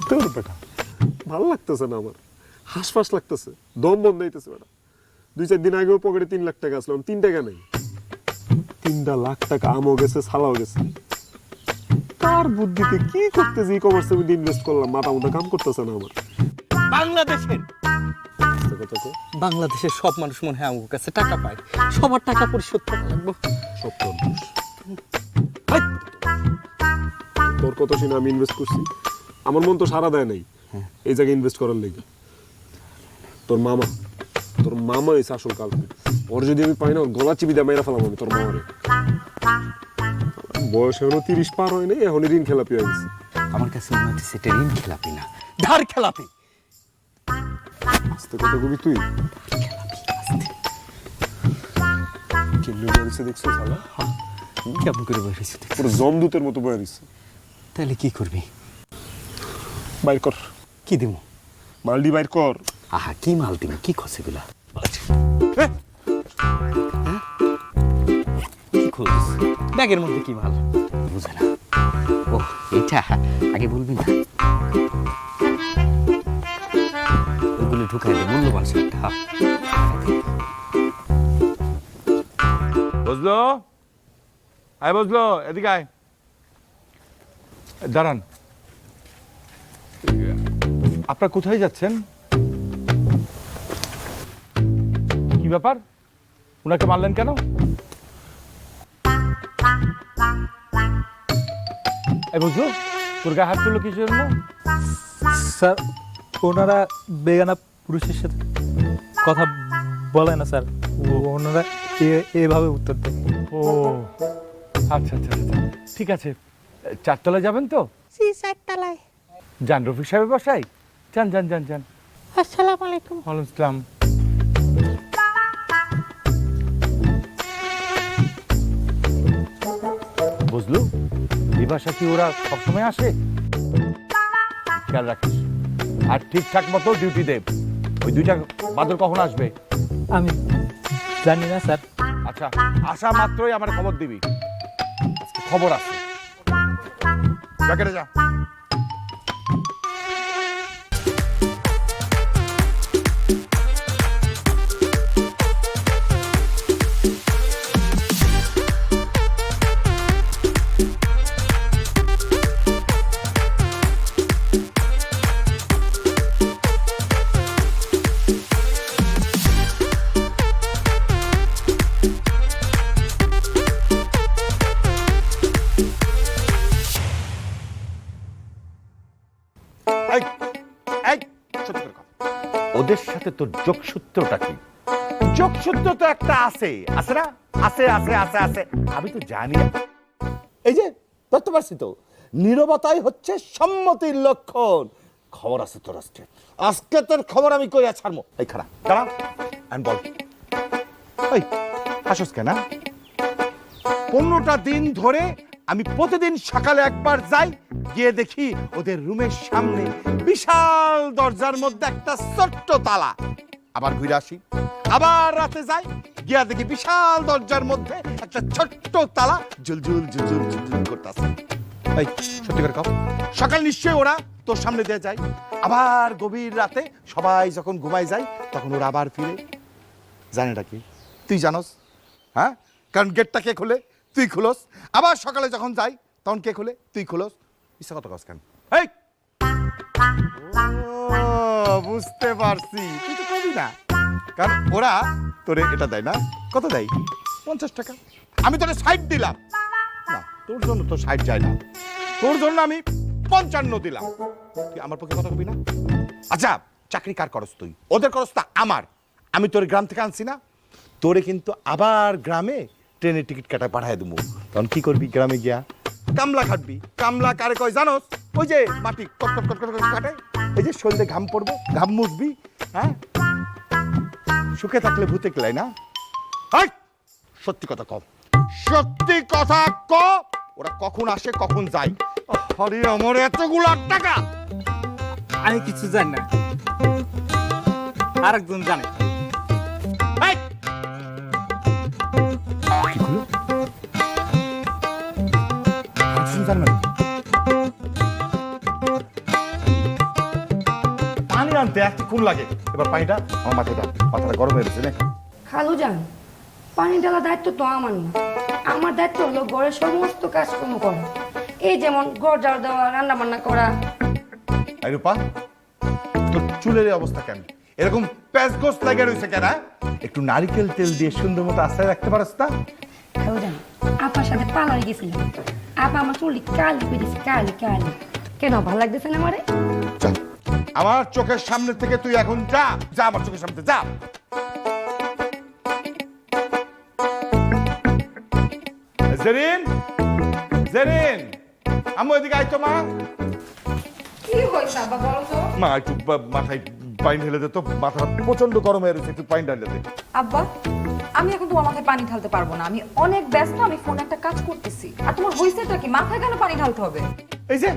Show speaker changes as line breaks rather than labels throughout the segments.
বেটা ভালো লাগতেছে না আমার, হাঁসফাঁস লাগতেছে, দম বন্ধ হইতেছে বেটা। 2-4 দিন আগেও পকেটে 3 লাখ টাকা আসলাম, 3 টাকা নেই। 3 লাখ টাকা আমও গেছে, ছালাও গেছে। তার বুদ্ধিতে কি করতেছি, ই কমার্সে মধ্যে ইনভেস্ট করলাম, মাথা মতো কাম করতেছে না আমার।
বাংলাদেশের সব মানুষ মনে হয় আমার কাছে টাকা পায়, সবার টাকা পরিশোধ করা লাগবে।
সব তোর দোষ। তোর কত শুনে আমি ইনভেস্ট করছি, আমার মন তো সারা দেয় নাই এই জায়গায় ইনভেস্ট করার লেগে। তোর মামা এসে আসল কাল, ওর যদি আমি পাই না ওর গলা চিবি দিয়ে মেরা ফেলাম আমি তোর মামারে। বয়স এখনো 30 পার হয় নাই, এখনই ঋণ খেলাপি হয়ে গেছে।
আমার কাছে মনে হচ্ছে সেটা ঋণ খেলাপি না, ধার খেলাপি।
আস্তে কথা কবি তুই কেমনি বলেছে দেখছো সালা,
কেমন করে বসেছি
পুরো জমদূতের মতো বয়ে দিচ্ছে।
তাহলে কি করবি?
বাইর কর।
কি দিব?
মালডি বাইর কর।
আহা, কি মাল দিব? কি খসে গুলা? কি খোঁজ? ব্যাগের মধ্যে কি মাল? বুঝে না। ও এটা আগে বলবি না, ওগুলো ঢুকাই দে, মূল্যবান সেটা।
বুঝলো? আয় বুঝলো, এদিকে আয়। দাঁড়ান, আপনারা কোথায় যাচ্ছেন? কি ব্যাপার, উনাকে মারলেন কেন? এই বুঝলো, তোর গায়ে হাত তুললো কিসের জন্য?
স্যার, ওনারা বেগানা পুরুষের সাথে কথা বলে না স্যার, ওনারা এভাবে উত্তর দেয়।
ও আচ্ছা আচ্ছা আচ্ছা, ঠিক আছে। 4 তলায় যাবেন তো?
জি 4 তলায়।
যান, রফিক সাহেবের বাসায় যান যান যান যান।
আসসালামু আলাইকুম।
ওয়ালাইকুম আসসালাম। বুঝলো, এই বাসা কি ওরা সবসময় আসে? খেয়াল রাখিস, আর ঠিকঠাক মতো ডিউটি দে। ওই 2টা বাদর কখন আসবে?
আমি জানি না স্যার।
আচ্ছা, আসা মাত্রই আমার খবর দিবি, আজকে খবর আছে। জ্যাকেটে যা। ওদের সাথে তোর যোগসূত্রটা কি? যোগসূত্র তো একটা আছে, আছে না? আছে আছে আছে আছে, আমি তো জানি। এই যে ধরতে পারছি তো, নীরবতাই হচ্ছে সম্মতির লক্ষণ। খবর আছে তোর আজকে, আজকে তোর খবর আমি কইয়া ছাড়বো। এই খারাপ দাঁড়া, আমি বল। এই হাসস কেন? 15টা দিন ধরে আমি প্রতিদিন সকালে একবার যাই, গিয়ে দেখি ওদের রুমের সামনে বিশাল দরজার মধ্যে একটা ছোট্ট তালা। আবার ঘুরে আসি, আবার রাতে যাই, গিয়া দেখি বিশাল দরজার মধ্যে একটা ছোট্ট তালা ঝুলঝুল ঝুলঝুল ঝুলঝুল করতেছে। এই সত্যি করে কও, সকাল নিশ্চয়ই ওরা তোর সামনে দিয়ে যায়, আবার গভীর রাতে সবাই যখন ঘুমায় যায় তখন ওরা আবার ফিরে। জানেটা কি? তুই জানোস? হ্যাঁ, কারণ গেটটা কে খোলে? তুই খুলোস। আবার সকালে যখন যাই তখন কে খোলে? তুই খুলোস। ইচ্ছা কত কাজ কেন? এই বুঝতে পারছি, তুই তো কবি না, কারণ ওরা তোরে এটা দেয় না। কত দেয়? 50 টাকা। আমি তোরে 60 দিলাম না, তোর জন্য তো 60 যায় না, তোর জন্য আমি 55 দিলাম। তুই আমার পক্ষে কথা কবি না? আচ্ছা, চাকরি কার করস তুই? ওদের করস তা আমার। আমি তোর গ্রাম থেকে আনছি না, তোরে কিন্তু আবার গ্রামে ট্রেনের টিকিট কাটা পাঠায় দেবো। তখন কি করবি? গ্রামে গিয়া কামলা খাটবি। কামলা কারে কয় জানোস? ওই যে মাটি কট কট কট কট কাটে, এই যে শরীরে ঘাম পড়বো, ঘাম মুছবি। হ্যাঁ, সুখে থাকলে ভূতে কেলাই না। সত্যি কথা কম, সত্যি কথা ক। ওরা কখন আসে কখন যায়? আরে আমার এতগুলো টাকা।
আমি কিছু জানি না, আরেকজন জানে।
জ্বালতে এতক্ষণ লাগে। এবার পানিটা আমার মাথায় দাও, মাথাটা গরম হয়ে গেছে না।
খালু যান, পানি ঢালা দায়িত্ব তো আমার না। আমার দায়িত্ব হলো ঘরের সমস্ত কাজকর্ম করা, এই যেমন ঘর ঝাড় দেওয়া, রান্না বান্না করা।
এই রূপা, তোর চুলের এই অবস্থা কেন? এরকম প্যাচ গোস লাগে রয়েছে কেন? একটু নারিকেল তেল দিয়ে সুন্দর মতো আস্তায় রাখতে পারস না?
খালু যান, আপার সাথে পালারে গেছিলাম, আপা আমার চুলি কালি করে দিয়েছে, কালি কালি। কেন ভালো লাগতেছে না আমারে?
যা, আমার চোখের সামনে থেকে তুই এখন যা, যা আমার চোখের সামনে যা। জেরিন, জেরিন, আম্মু এদিকে আইতো মা।
কি হয়েছে আব্বা বলো তো?
মা একটু মাথায় পানি ঢেলে দে তো, মাথাটা প্রচন্ড গরম হয়ে রয়েছে, একটু পানি ঢেলে দে।
আব্বা আমি এখন তোমার মাথায় পানি ঢালতে পারবো না, আমি অনেক ব্যস্ত, আমি ফোনে একটা কাজ করতেছি। আর তোমার হয়েছেটা কি, মাথায় কেন পানি ঢালতে হবে?
এই যে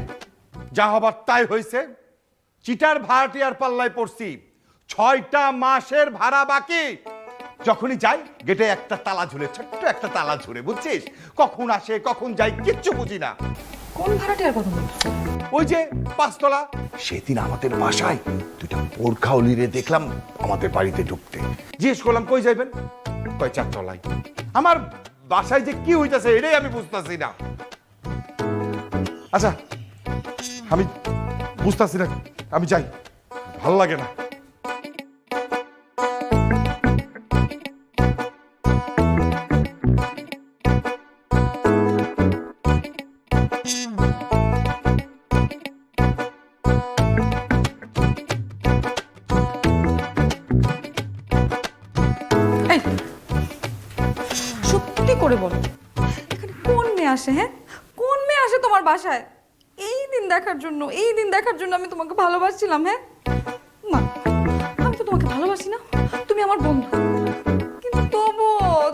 যা হবার তাই হয়েছে, চিটার ভাড়াটিয়ার পাল্লায় পড়ছি, 6টা মাসের ভাড়া বাকি। যখনই যাই গেটে একটা তালা ঝুলে, ছোট্ট একটা তালা ঝুলে, বুঝছিস? কখন আসে কখন যাই কিচ্ছু বুঝি না।
কোন ভাড়াটিয়ার কথা বলছো?
ওই যে 5 তলা, সেদিন আমাদের বাসায় 2টা বোরখাওয়ালিরে দেখলাম আমাদের বাড়িতে ঢুকতে। জিজ্ঞেস করলাম কই যাইবেন, কয় 4 তলায়। আমার বাসায় যে কি হইতাছে এটাই আমি বুঝতাছি না। আচ্ছা আমি বুঝতাছি না, আমি যাই, ভালো লাগে না।
এই সত্যি করে বলো, এখানে কোন মেয়ে আসে? হ্যাঁ, কোন মেয়ে আসে তোমার বাসায় এই দিন দেখার জন্য? এই দিন দেখার জন্য আমি তোমাকে ভালোবাসছিলাম। হ্যাঁ না, আমি তো তোমাকে ভালোবাসি না, তুমি আমার বন্ধু। কিন্তু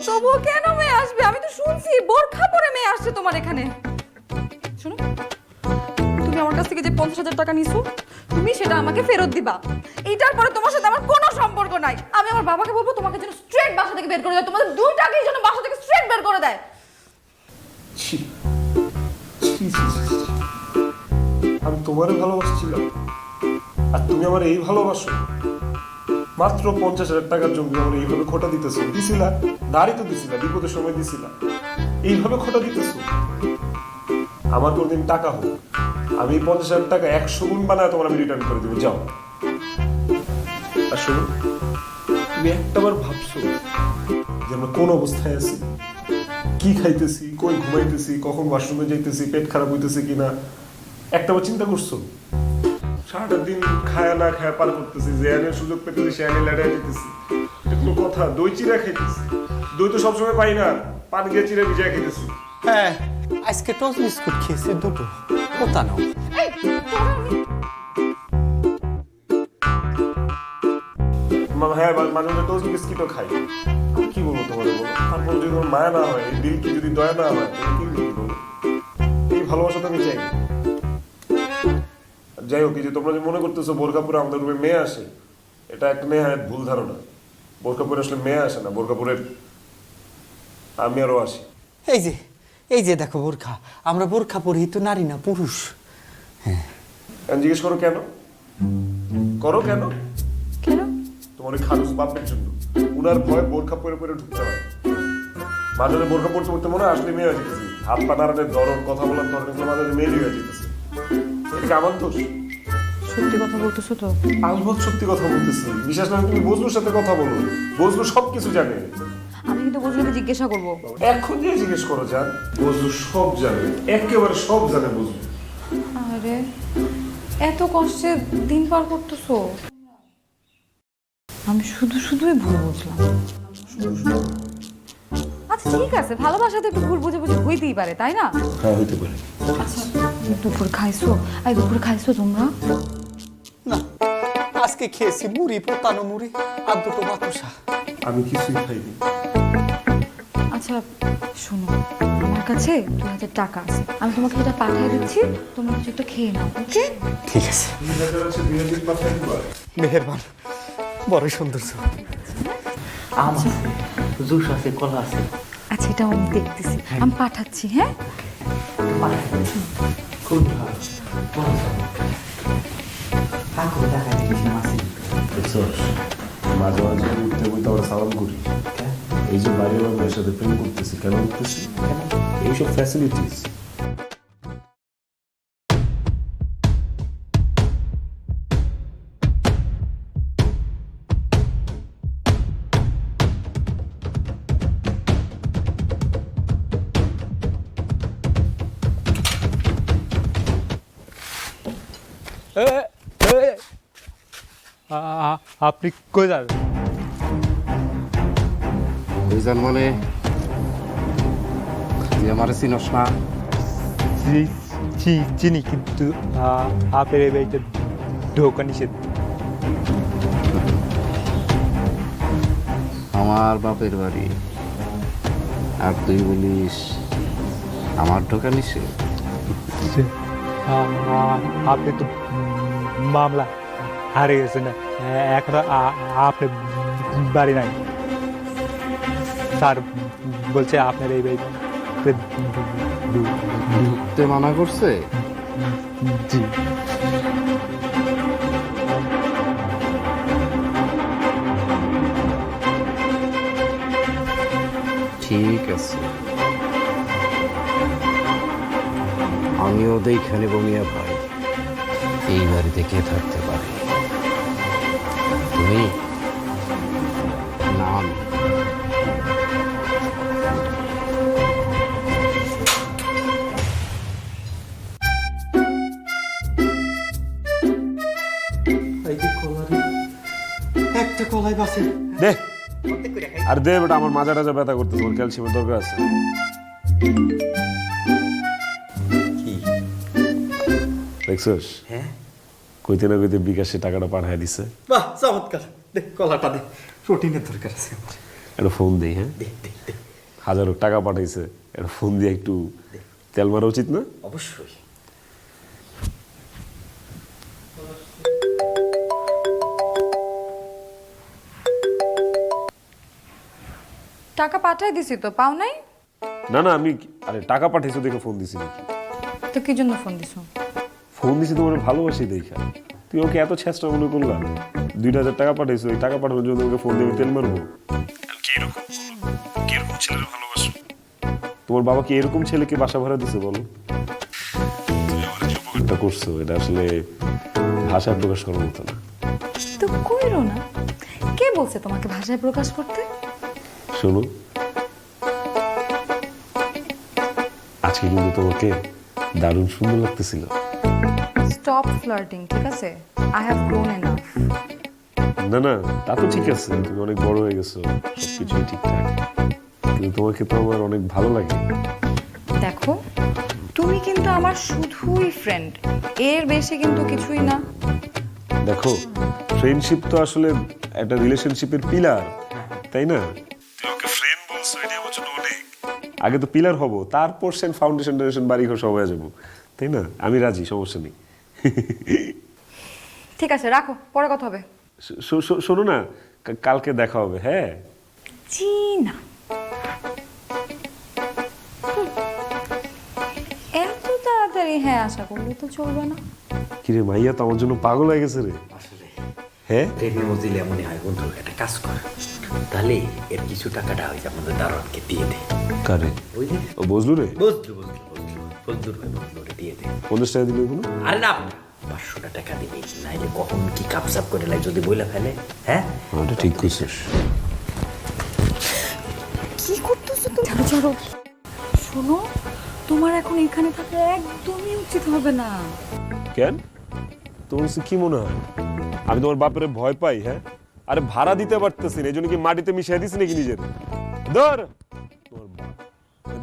তবুও কেন মেয়ে আসবে? আমি তো শুনছি বোরখা পরে মেয়ে আসছে তোমার এখানে। শোনো, তুমি আমার কাছ থেকে যে 50,000 টাকা নিছো, তুমি সেটা আমাকে ফেরত দিবা। এইটার পরে তোমার সাথে আমার কোনো সম্পর্ক নাই। আমি আমার বাবাকে বলবো তোমাকে যেন স্ট্রেট বাসা থেকে বের করে দেয়, তোমাদের দুইটাকেই যেন বাসা থেকে স্ট্রেট বের করে দেয়।
ছি, ছি, ছি, ছি। আমি তোমারে ভালোবাসছিলাম আর তুমি আমার এই ভালোবাসো? মাত্র 50,000 টাকার জন্য আমার এইভাবে খোটা দিতেছো? দিছিলা, দাঁড়ি তো দিছিলা, বিপদের সময় দিছিলা, এইভাবে খোটা দিতেছো? আমার কোনদিন টাকা হোক, আমি এই 50,000 টাকা 100 গুণ বানায় তোমার আমি রিটার্ন করে দেবো, যাও। আর শোনো, তুমি একটাবার ভাবছো যে আমরা কোন অবস্থায় আছি, কি খাইতেছি, কই ঘুমাইতেছি, কখন ওয়াশরুমে যাইতেছি, পেট খারাপ হইতেছে কিনা, একটাবার চিন্তা করছো? সারাটা দিন খায়া না খায়া পার করতেছি, যে আনের সুযোগ পেতেছি সে আনে লেড়াই দিতেছি। এগুলো কথা, দই চিরা খাইতেছি, দই তো সবসময় পাই না, পানি দিয়ে চিরা ভিজায় খাইতেছি।
হ্যাঁ, আজকে টোস্ট বিস্কুট খেয়েছি 2টো, কোথা নাও।
হ্যাঁ, মাঝে মাঝে টোস্ট বিস্কিটও খাই। কি বলবো তোমার, বলো? তারপর যদি তোমার মায়া না হয়, এই দিল কি যদি দয়া না হয়, তাহলে কি বলবো? এই ভালোবাসা তো আমি চাই না। যাই হোক, এই যে তোমরা যে মনে করতেছো বোরখাপুরে আমাদের রুমে মেয়ে আসে, এটা একটা নেহায়ত ভুল ধারণা। বোরখাপুরে আসলে মেয়ে আসে না, বোরখাপুরের আমি আরো আসি।
এই যে দেখো বোরখা, আমরা বোরখা পরি তো নারী না পুরুষ।
জিজ্ঞেস করো কেন? করো কেন?
কেন?
তোমার ওই খালুস বাপের জন্য। উনার ভয় বোরখা পরে পরে ঢুকতে হয়। মাঝে মাঝে বোরখা পড়তে পড়তে মনে হয় আসলে মেয়ে হয়ে যেতেছে। হাত পা নাড়ানোর ধরন, কথা বলার ধরন, এগুলো মাঝে মাঝে মেয়ে হয়ে যেতেছে। এটা কি আমার দোষ?
সত্যি কথা বলতেছো তো?
আলবৎ সত্যি কথা বলতেছি। বিশেষ করে তুমি বজলুর সাথে কথা বলো, বজলু সবকিছু জানে।
আমি কিন্তু বজলুকে জিজ্ঞাসা করবো।
এখন যে জিজ্ঞেস করো যান, বজলু সব জানে, একেবারে সব জানে বজলু।
আরে এত কষ্টে দিন পার করতেছো, আমি শুধুই ভুল বুঝলাম। আচ্ছা ঠিক আছে, ভালোবাসাতে একটু ভুল বুঝে বুঝে হইতেই পারে, তাই না?
হ্যাঁ, হইতে পারে।
আচ্ছা দুপুর খাইছো? দুপুর খাইছো তোমরা?
না, আজকে খেয়েছি মুড়ি, পোতানো মুড়ি আর 2টো বাতাসা।
আমি কিছুই খাইনি।
আচ্ছা শোনো, আমার কাছে 2,000 টাকা আছে, আমি তোমাকে এটা পাঠিয়ে দিচ্ছি, তোমরা কিছু একটা খেয়ে নাও, ওকে?
ঠিক আছে, মেহেরবান, বড় সুন্দর।
আম আছে, জুস আছে, কলা আছে।
আচ্ছা এটাও আমি দেখতেছি, আমি পাঠাচ্ছি। হ্যাঁ
খুব ভালো। থাকো, টাকা দিয়েছি, মাসে
দেখছস, মাঝে মাঝে উঠতে বইতে আমরা সালাম করি। এই যে বাড়িওয়ালা মেয়ের সাথে প্রেম করতেছি, কেন করতেছি? এইসব ফ্যাসিলিটিস।
আপনি কই যাবেন?
বুঝলেন মানে তুই আমার চিনস না?
চিনি, কিন্তু আপনার এই বাড়িতে ঢোকা নিষেধ।
আমার বাপের বাড়ি, আর তুই বলিস আমার ঢোকা নিষেধ?
আপনি তো মামলা হারিয়ে গেছেন না, এখন আপনি বাড়ি নাই। স্যার বলছে আপনার এই বাড়িতে
ঢুকতে মানা করছে?
জি।
ঠিক আছে, আমিও দেখখানে বমিয়া ভাই এই বাড়িতে কে থাকতে পারে, তুমি না আমি?
একটা কলাই বাসে
দে আর দে বেটা, আমার মাজা টাজা ব্যথা করতেছে, আমার ক্যালসিয়ামের দরকার আছে। দেখছস,
হ্যাঁ
কইতে না কইতে বিকাশে টাকাটা পাঠায় দিছে।
বাহ চমৎকার, দে কলাটা দে, প্রোটিনের দরকার আছে আমার।
একটা ফোন দেই। হ্যাঁ,
দে দে দে,
হাজারো টাকা পাঠাইছে, একটা ফোন দিয়ে একটু তেল মারা উচিত না?
অবশ্যই।
টাকা পাঠাই দিছি তো, পাও নাই?
না না, আমি আরে টাকা পাঠাইছো দেখে ফোন দিছি নাকি?
তো কি জন্য ফোন দিছো?
ফোন দিছি তোমার ভালোবাসি দেখা। তুই ওকে এত চেষ্টা মনে করলাম, 2,000 টাকা পাঠাইছো, এই টাকা পাঠানোর জন্য ওকে ফোন দিয়ে তেল মারবো? কিরকম ছেলের ভালোবাসো? তোমার বাবা কি এরকম ছেলেকে বাসা ভাড়া দিছে বলো? এটা করছো, এটা আসলে ভাষায় প্রকাশ করার মতো না।
তো কইরো না, কে বলছে তোমাকে ভাষায় প্রকাশ করতে?
শোনো, আজকে কিন্তু তোমাকে দারুণ সুন্দর লাগতেছিল।
স্টপ ফ্লার্টিং, ঠিক আছে? I have grown enough.
না না, তা তো ঠিক আছে, তুমি অনেক বড় হয়ে গেছো, সবকিছুই ঠিকঠাক, কিন্তু তোমাকে তো আমার অনেক ভালো লাগে।
দেখো, তুমি কিন্তু আমার শুধুই ফ্রেন্ড, এর বেশি কিন্তু কিছুই না।
দেখো, ফ্রেন্ডশিপ তো আসলে একটা রিলেশনশিপের পিলার, তাই না? তুই ওকে ফ্রেন্ড বলছো, এটা আমার জন্য অনেক। আগে তো পিলার হব, তারপর ফাউন্ডেশন টাউন্ডেশন বাড়ি ঘর সব হয়ে যাবো, তাই না? আমি রাজি, সমস্যা নেই।
ঠিক আছে, রাখো, পরে কথা হবে।
শোনো না, কালকে দেখা হবে। হ্যাঁ,
জি না, এত তাড়াতাড়ি হ্যাঁ আশা করলে তো চলবে না।
কিরে মাইয়া তো আমার জন্য পাগল হয়ে গেছে রে।
আসলে
হ্যাঁ,
ট্রেনে বুঝলে এমনই হয় বন্ধু, একটা কাজ কর, তাহলে এর কিছু টাকাটা হয়তো আমাদের দারোয়ানকে দিয়ে দে।
কারে?
ওই যে
ও বজলু রে?
বজলুর ভাই বজলুরে দিয়ে দে।
50 টাকা দিলে কোনো?
আরে না, 500 টাকা দিবি, নাইলে কখন কি কাপসাপ করে লাই যদি বইলা ফেলে। হ্যাঁ,
ওটা ঠিক কইছিস।
কি করতেছো তুমি? ছাড়ো ছাড়ো। শোনো, তোমার এখন এখানে থাকা একদমই উচিত হবে না।
কেন? তোমার কাছে কি মনে হয় আমি তোমার বাপের ভয় পাই? হ্যাঁ, আরে ভাড়া দিতে পারতেছি না, এই জন্য কি মাটিতে মিশিয়ে দিছি নাকি নিজের? ধর তোমার বাপ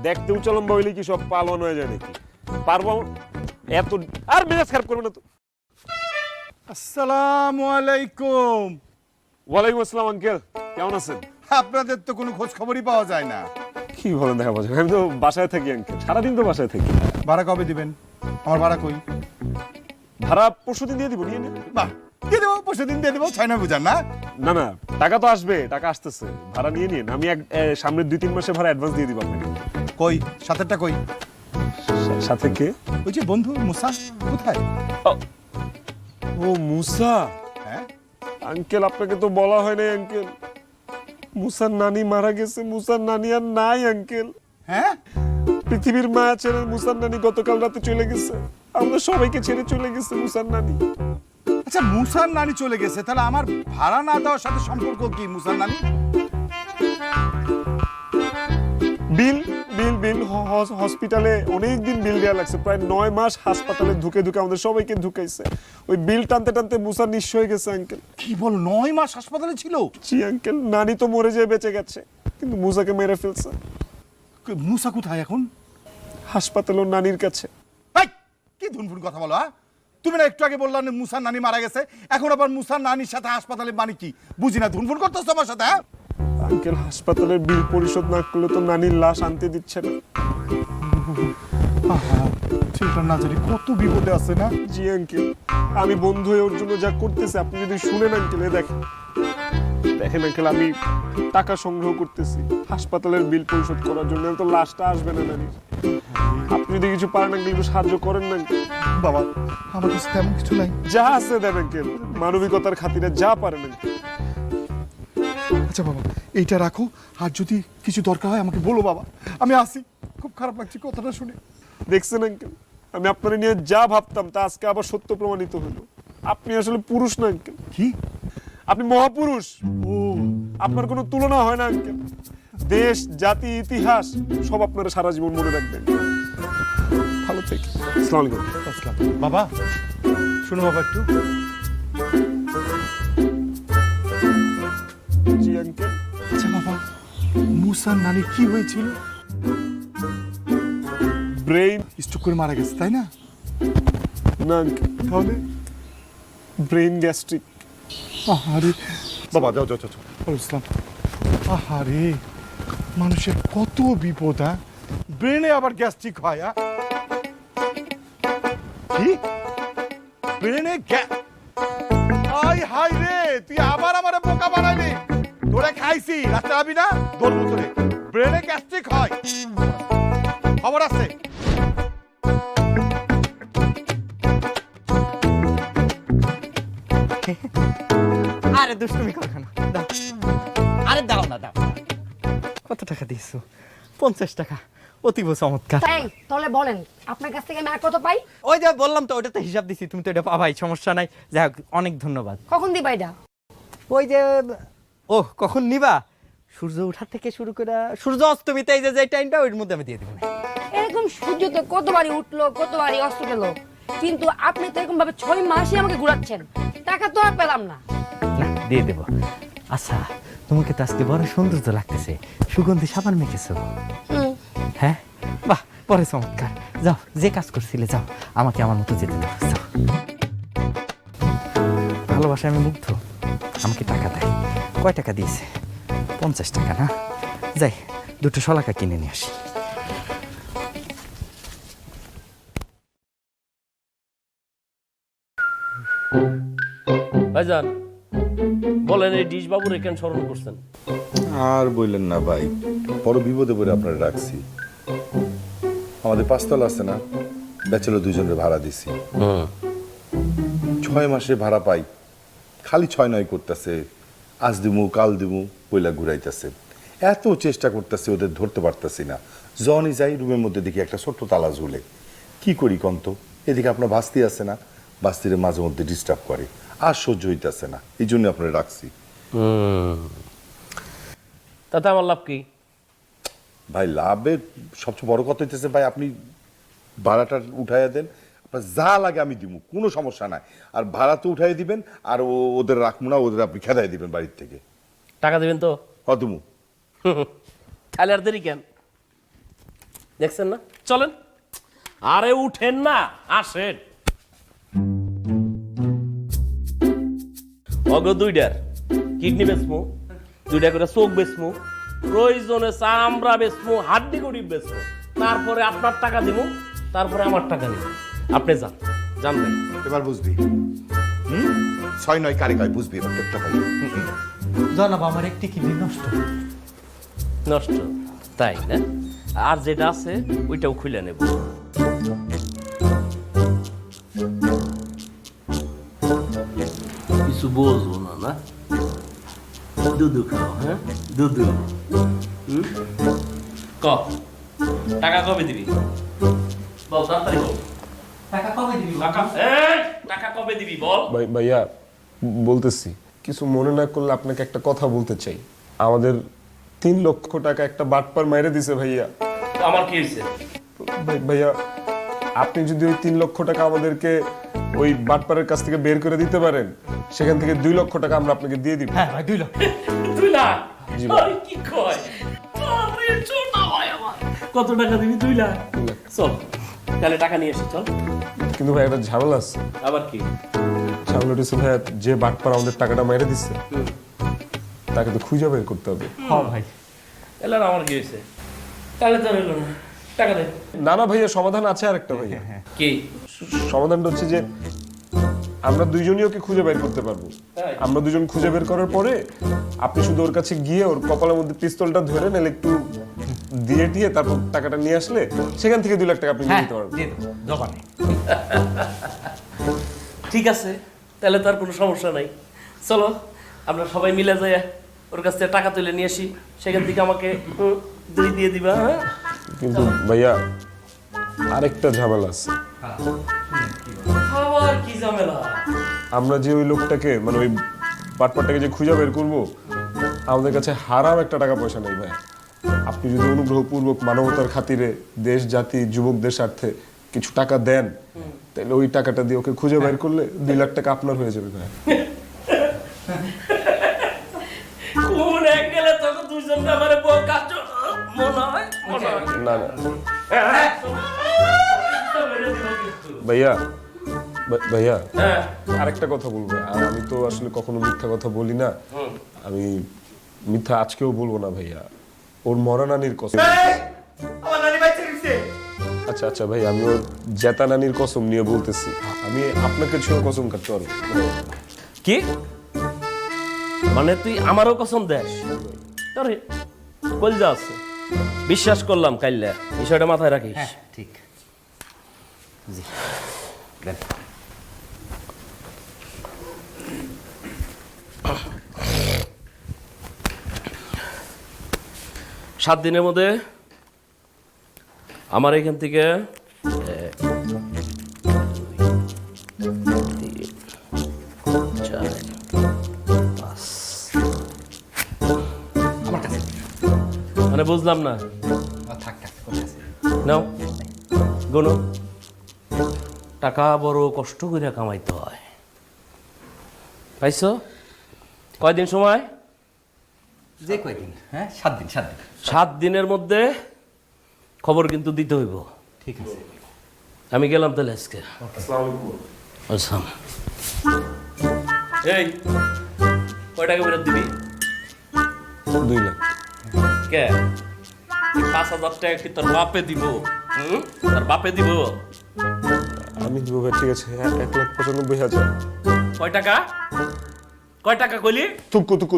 দেখতে উচ্চলম্বা হইলে কি সব পালন হয়ে যায় নাকি? পারবো এত? আর মেজাজ খারাপ করবে না তো।
আসসালামু আলাইকুম।
ওয়ালাইকুম আসসালাম আঙ্কেল, কেমন আছেন?
আপনাদের তো কোনো খোঁজ খবরই পাওয়া যায় না।
কি বলেন, দেখা পাচ্ছেন? আমি তো বাসায় থাকি আঙ্কেল, সারাদিন তো বাসায় থাকি।
ভাড়া কবে দিবেন? আমার ভাড়া কই?
ভাড়া পরশুদিন দিয়ে দিব, নিয়ে নিন।
বাহ, দিয়ে দেবো, পরশু দিন দিয়ে দেবো, 6 না বুঝান না?
না না, টাকা তো আসবে, টাকা আসতেছে, ভাড়া নিয়ে নিন। আমি সামনের 2-3 মাসে ভাড়া অ্যাডভান্স দিয়ে দিব আপনাকে।
কই সাথেরটা কই?
সাথে কে?
ওই যে বন্ধু মুসা, কোথায়?
ও মুসা,
হ্যাঁ,
আঙ্কেল আপনাকে তো বলা হয় নাই আঙ্কেল, মুসার নানি মারা গেছে। মুসার নানি আর নাই আঙ্কেল।
হ্যাঁ
পৃথিবীর মায়া ছেড়ে মুসার নানি গতকাল রাতে চলে গেছে। আমরা সবাইকে ছেড়ে চলে গেছে মুসার নানি।
আচ্ছা মুসার নানি চলে গেছে, তাহলে আমার ভাড়া না দেওয়ার সাথে সম্পর্ক কি মুসার নানি?
বিল বিল বিল হসপিটালে অনেকদিন বিল দেওয়া লাগছে, প্রায় 9 মাস হাসপাতালে ধুকে ধুকে আমাদের সবাইকে ঢুকাইছে। ওই বিল টানতে টানতে মুসা নিঃস্ব হয়ে গেছে আঙ্কেল।
কি বল, 9 মাস হাসপাতালে ছিল?
জি আঙ্কেল, নানি তো মরে যেয়ে বেঁচে গেছে, কিন্তু মুসাকে মেরে ফেলছে।
মুসা কোথায় এখন?
হাসপাতালে ওর নানির কাছে।
এই, কি ধুনফুন কথা বলো? তুমি না একটু আগে বললাম যে মুসার নানি মারা গেছে, এখন আবার মুসার নানির সাথে হাসপাতালে মানে কি বুঝি না। ধুনফুন করতেছো আমার সাথে?
আঙ্কেল হাসপাতালের বিল পরিশোধ না করলে তো নানির লাশ আনতে দিচ্ছে না।
সেটা না জানি কত বিপদে আছে না।
জি আঙ্কেল, আমি বন্ধু হয়ে ওর জন্য যা করতেছি আপনি যদি শুনেন আঙ্কেল, দেখেন দেখেন আঙ্কেল, আমি টাকা সংগ্রহ করতেছি হাসপাতালের বিল পরিশোধ করার জন্য। তো লাশটা আসবে না নানির। আপনি যদি কিছু পারেন আঙ্কেল, একটু সাহায্য করেন না আঙ্কেল।
বাবা আমার কাছে তেমন কিছু নাই।
যা আছে দেন আঙ্কেল, মানবিকতার খাতিরে যা পারেন আঙ্কেল।
আচ্ছা বাবা এইটা রাখো, আর যদি কিছু দরকার হয় আমাকে বলো বাবা, আমি আসি। খুব খারাপ লাগছে কথাটা শুনে।
দেখছেন আঙ্কেল, আমি আপনার নিয়ে যা ভাবতাম তা আজকে আবার সত্য প্রমাণিত হলো। আপনি আসলে পুরুষ না আঙ্কেল,
কি?
আপনি মহাপুরুষ। ও, আপনার কোনো তুলনা হয় না আঙ্কেল। দেশ, জাতি, ইতিহাস সব আপনারা সারা জীবন মনে রাখবেন। ভালো থেকে। আসসালামু আলাইকুম।
আসসালাম। বাবা শুনো বাবা একটু।
জি আঙ্কেল।
আচ্ছা বাবা, মুসার নানি কি হয়েছিল?
ব্রেইন
স্ট্রোক করে মারা গেছে, তাই না?
না আঙ্কেল,
তাহলে
ব্রেইন গ্যাস্ট্রিক।
আহারে বাবা, যাও যাও যাও। ইসলাম, আহারে মানুষের কত বিপদ। ব্রেনে আবার গ্যাস্ট্রিক হয়? কি ব্রেনে হাই হাই রে, তুই আবার আমারে বোকা বানাইলি। তোরে খাইছি, রাতে আবি না ধরবো তোরে। ব্রেনে গ্যাস্ট্রিক হয়, খবর আছে?
আরে দুষ্টুমি করো না, দাও। আরে দাও না, দাও। কত টাকা দিয়েছো? 50 টাকা। অতীব চমৎকার।
তাই তাহলে বলেন আপনার কাছ থেকে আমি আর কত পাই?
ওই যে বললাম তো, ওটা তো হিসাব দিছি, তুমি তো এটা পাবাই, সমস্যা নাই। যাই হোক, অনেক ধন্যবাদ।
কখন দিবা এটা?
ওই যে ও কখন নিবা? সূর্য ওঠার থেকে শুরু করে সূর্য অস্তমিতে এই যে টাইমটা, ওইর মধ্যে আমি দিয়ে দেবো।
এরকম সূর্য তো কতবারই উঠলো, কতবারই অস্ত গেল, কিন্তু আপনি তো এরকম ভাবে 6 মাসই আমাকে ঘুরাচ্ছেন, টাকা তো আর পেলাম না।
না, দিয়ে দেবো। আচ্ছা, তোমাকে তো আজকে বড় সৌন্দর্য লাগতেছে, সুগন্ধি সাবান মেখেছো। হ্যাঁ, বাহ, পরে চমৎকার। যাও, যে কাজ করছিলে যাও, আমাকে আমার মতো যেতে দাও। যাও। ভালোবাসায় আমি মুগ্ধ। আমাকে টাকা দেয়। কয় টাকা দিয়েছে? 50 টাকা না? যাই, 2টো শলাকা কিনে নিয়ে আসি।
ভাইজান বলেন, এই ডিশ বাবুর কেন স্মরণ করছেন?
আর বললেন না ভাই, বড় বিপদে পড়ে আপনারা রাখছি। আমাদের 5 তলা আছে না, ব্যাচেলর 2জনের ভাড়া দিছি। 6 মাসে ভাড়া পাই, খালি 6-9 করতেছে। আজ দিমু কাল দিমু পয়লা ঘুরাইতেছে। এত চেষ্টা করতেছে, ওদের ধরতে পারতেছি না। যখনই যাই রুমের মধ্যে দেখি একটা ছোট্ট তালা ঝুলে। কি করি কন্ত? এদিকে আপনার বাস্তি আছে না, বাস্তিরে মাঝে মধ্যে ডিস্টার্ব করে, আর সহ্য হইতেছে না। এই জন্য আপনারা রাখছি।
তাতে আমার লাভ কি?
ভাই লাভের সবচেয়ে বড় কথা হইতেছে ভাই, আপনি ভাড়াটা উঠাইয়া দেন, আপনার যা লাগে আমি দিব, কোনো সমস্যা নাই। আর ভাড়া তো উঠাই দিবেন, আর ওদের রাখবো না, ওদের আপনি খেদাই দিবেন বাড়ির থেকে।
টাকা দিবেন তো?
অদমু।
তাহলে আর দেরি কেন? দেখছেন না, চলেন। আরে উঠেন না, আসেন। অগ 2টার কিডনি বেচমু, 2টা করে চোখ বেচমু, প্রয়োজনে চামড়া বেচমু, হাড্ডি গরিব বেচমু, তারপরে আপনার টাকা দিব, তারপরে আমার টাকা নিব। আপনি যান, যান ভাই।
এবার বুঝবি 6-9 কারে কয়, বুঝবি এবার টেপটা পাই।
জনাব আমার একটি কিডনি নষ্ট।
নষ্ট? তাই না? আর যেটা আছে ওইটাও খুলে নেব। কিছু বোঝো না। না? দুধু খাও, হ্যাঁ? দুধু। ক টাকা কবে দিবি? বল তাড়াতাড়ি বল।
টাকা কবে দিবি?
টাকা কবে দিবি বল।
ভাইয়া বলতেছি, কিছু মনে না করলে আপনাকে একটা কথা বলতে চাই। আমাদের 3 লক্ষ টাকা একটা বাটপার মাইরে দিছে ভাইয়া।
আমার কি হয়েছে?
ভাইয়া আপনি যদি ওই 3 লক্ষ টাকা আমাদেরকে ওই বাটপারের কাছ থেকে বের করে দিতে পারেন, সেখান থেকে 2 লক্ষ টাকা আমরা আপনাকে দিয়ে দিব।
হ্যাঁ ভাই 2 লক্ষ।
2 লাখ?
জি ভাই।
আরে কি কয়? আরে ছোট ভাই আমার। কত টাকা দিবি? 2 লাখ। চল তাহলে টাকা নিয়ে এসে চল।
কিন্তু ভাই একটা ঝামেলা আছে।
আবার কি?
ঝামেলাটা হচ্ছে ভাইয়া, যে বাটপার আমাদের টাকাটা মাইরে দিচ্ছে তাকে তো খুঁজে বের করতে হবে।
হ্যাঁ ভাই।
এলা আমার কি হয়েছে? তাহলে তো হলো না। টাকা দে।
না না ভাইয়া, সমাধান আছে আরেকটা ভাইয়া।
কি?
সমাধানটা হচ্ছে যে আমরা দুইজনই ওকে খুঁজে বের করতে পারবো।
তাই?
আমরা দুজন খুঁজে বের করার পরে আপনি শুধু ওর কাছে গিয়ে ওর কপালের মধ্যে পিস্তলটা ধরে নাহলে একটু দিয়ে দিয়ে তারপর টাকাটা নিয়ে আসলে সেখান থেকে 2 লাখ টাকা আপনি নিয়ে
হ্যাঁ
নিতে পারবেন।
দিয়ে দেবো, জবানে।
ঠিক আছে, তাহলে তো আর কোনো সমস্যা নাই। চলো আমরা সবাই মিলে যাই ওর কাছ থেকে টাকা তুলে নিয়ে আসি, সেখান থেকে আমাকে 2 দিয়ে দিবা। হ্যাঁ
কিন্তু ভাইয়া আরেকটা ঝামেলা আছে।
আবার কি ঝামেলা?
আমরা যে ওই লোকটাকে মানে ওই বাটপারটাকে যে খুঁজে বের করবো, আমাদের কাছে হারাম একটা টাকা পয়সা নেই ভাই। আপনি যদি অনুগ্রহপূর্বক মানবতার খাতিরে দেশ জাতি যুবকদের স্বার্থে কিছু টাকা দেন, তাহলে ওই টাকাটা দিয়ে ওকে খুঁজে বের করলে 2 লাখ টাকা আপনার হয়ে যাবে ভাই।
কোন অ্যাঙ্গেলে তোকে দুইজনকে আমারে কাজ মনে হয়?
না না ভাইয়া, ভাইয়া
হ্যাঁ
আরেকটা কথা বলবো। আর আমি তো আসলে কখনো মিথ্যা কথা বলি না। আমি মিথ্যা আজকেও বলবো না ভাইয়া। ওর মরা নানির কসম।
আমার নানি বাইচে গেছে।
আচ্ছা আচ্ছা ভাই, আমি ওর জেতা নানির কসম নিয়ে বলতেছি। আমি আপনাকে ছুঁয়ে কসম কাটতে পারবো।
কি মানে তুই আমারও কসম দেস? আরে কলজা আছে, বিশ্বাস করলাম কাইল্লা, বিষয়টা মাথায় রাখিস।
হ্যাঁ ঠিক। জি দেন।
সাত দিনের মধ্যে আমার এখান থেকে 1, 2, 3, 4, 5
আমার কাছে।
মানে বুঝলাম না।
থাক থাক, কোথায় আছে?
নাও গোনো। টাকা বড় কষ্ট করে কামাইতে হয়, পাইছো? কয়দিন সময়?
যে কয়দিন? হ্যাঁ 7 দিন, 7 দিন।
7 দিনের মধ্যে খবর কিন্তু দিতে হইব।
ঠিক আছে।
আমি গেলাম তাহলে আজকে। আচ্ছা এই কয় টাকা ফেরত দিবি?
2 লাখ।
কে? 5,000 টাকা কি তোর বাপে দিব? তোর বাপে দিব?
আমি দিব ভাই, ঠিক আছে। 1,95,000।
কয় টাকা? কয় টাকা কইলি?
তুকু তুকু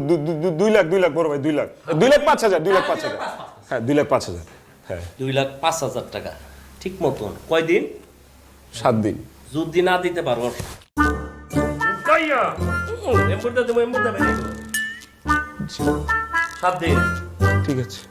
2 লাখ, 2 লাখ বড় ভাই, 2 লাখ। 2,05,000, 2,05,000। হ্যাঁ 2,05,000। হ্যাঁ
2,05,000 টাকা ঠিক মতন। কয়দিন?
7 দিন।
যদি না দিতে পারো কইয়া এমবুরদা দেবো, এমবুরদা বেরিয়ে গেলো। 7 দিন।
ঠিক আছে।